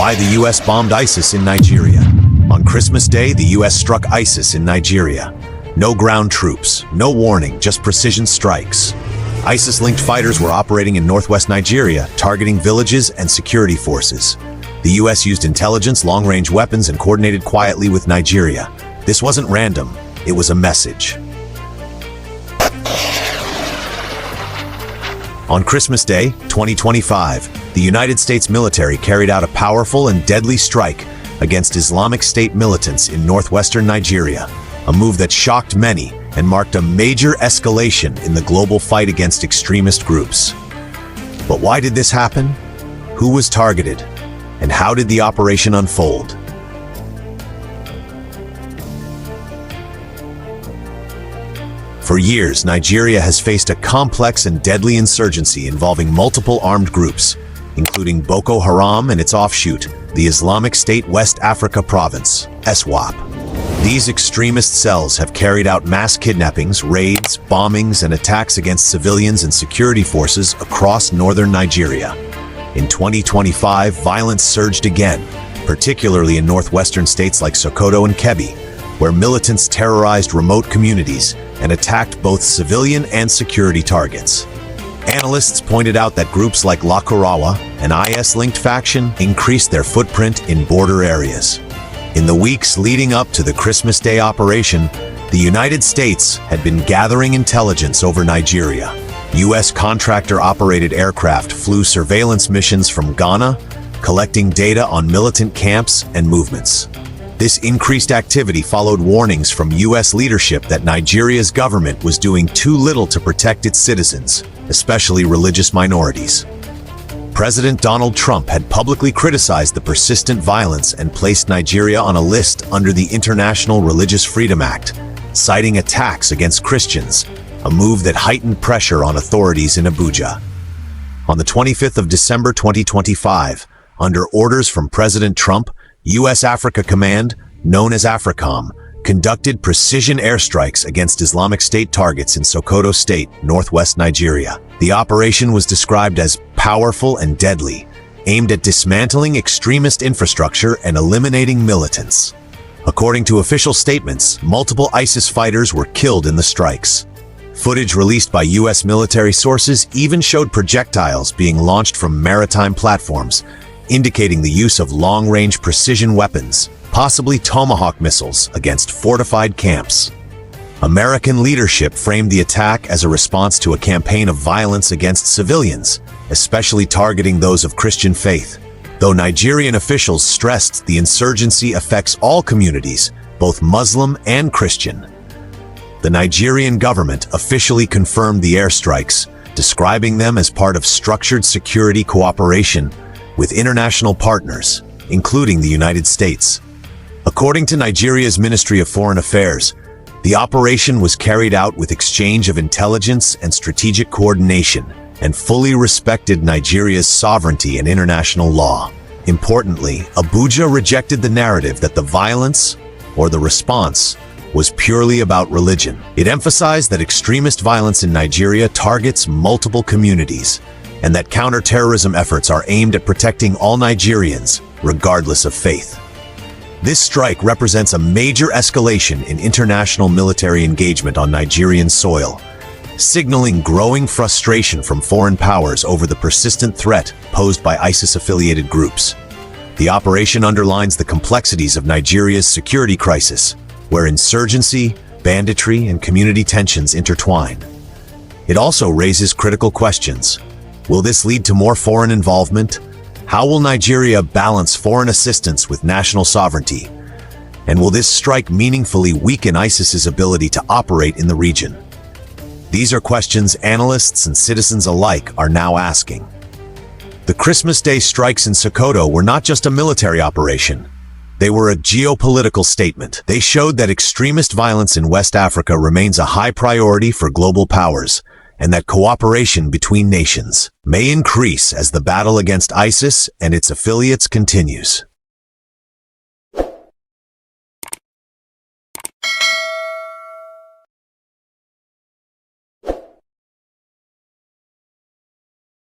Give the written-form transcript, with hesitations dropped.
Why the US bombed ISIS in Nigeria. On Christmas Day, the US struck ISIS in Nigeria. No ground troops, no warning, just precision strikes. ISIS-linked fighters were operating in northwest Nigeria, targeting villages and security forces. The US used intelligence, long-range weapons, and coordinated quietly with Nigeria. This wasn't random, it was a message. On Christmas Day, 2025, the United States military carried out a powerful and deadly strike against Islamic State militants in northwestern Nigeria, a move that shocked many and marked a major escalation in the global fight against extremist groups. But why did this happen? Who was targeted? And how did the operation unfold? For years, Nigeria has faced a complex and deadly insurgency involving multiple armed groups, including Boko Haram and its offshoot, the Islamic State West Africa Province, ISWAP. These extremist cells have carried out mass kidnappings, raids, bombings, and attacks against civilians and security forces across northern Nigeria. In 2025, violence surged again, particularly in northwestern states like Sokoto and Kebbi, where militants terrorized remote communities and attacked both civilian and security targets. Analysts pointed out that groups like Lakurawa, an IS-linked faction, increased their footprint in border areas. In the weeks leading up to the Christmas Day operation, the United States had been gathering intelligence over Nigeria. U.S. contractor-operated aircraft flew surveillance missions from Ghana, collecting data on militant camps and movements. This increased activity followed warnings from U.S. leadership that Nigeria's government was doing too little to protect its citizens, especially religious minorities. President Donald Trump had publicly criticized the persistent violence and placed Nigeria on a list under the International Religious Freedom Act, citing attacks against Christians, a move that heightened pressure on authorities in Abuja. On the 25th of December 2025, under orders from President Trump, U.S. Africa Command, known as AFRICOM, conducted precision airstrikes against Islamic State targets in Sokoto State, northwest Nigeria. The operation was described as powerful and deadly, aimed at dismantling extremist infrastructure and eliminating militants. According to official statements, multiple ISIS fighters were killed in the strikes. Footage released by U.S. military sources even showed projectiles being launched from maritime platforms, indicating the use of long-range precision weapons, possibly Tomahawk missiles, against fortified camps. American leadership framed the attack as a response to a campaign of violence against civilians, especially targeting those of Christian faith, though Nigerian officials stressed the insurgency affects all communities, both Muslim and Christian. The Nigerian government officially confirmed the airstrikes, describing them as part of structured security cooperation with international partners, including the United States. According to Nigeria's Ministry of Foreign Affairs, the operation was carried out with exchange of intelligence and strategic coordination and fully respected Nigeria's sovereignty and international law. Importantly, Abuja rejected the narrative that the violence, or the response, was purely about religion. It emphasized that extremist violence in Nigeria targets multiple communities, and that counterterrorism efforts are aimed at protecting all Nigerians, regardless of faith. This strike represents a major escalation in international military engagement on Nigerian soil, signaling growing frustration from foreign powers over the persistent threat posed by ISIS-affiliated groups. The operation underlines the complexities of Nigeria's security crisis, where insurgency, banditry, and community tensions intertwine. It also raises critical questions. Will this lead to more foreign involvement? How will Nigeria balance foreign assistance with national sovereignty? And will this strike meaningfully weaken ISIS's ability to operate in the region? These are questions analysts and citizens alike are now asking. The Christmas Day strikes in Sokoto were not just a military operation. They were a geopolitical statement. They showed that extremist violence in West Africa remains a high priority for global powers, and that cooperation between nations may increase as the battle against ISIS and its affiliates continues.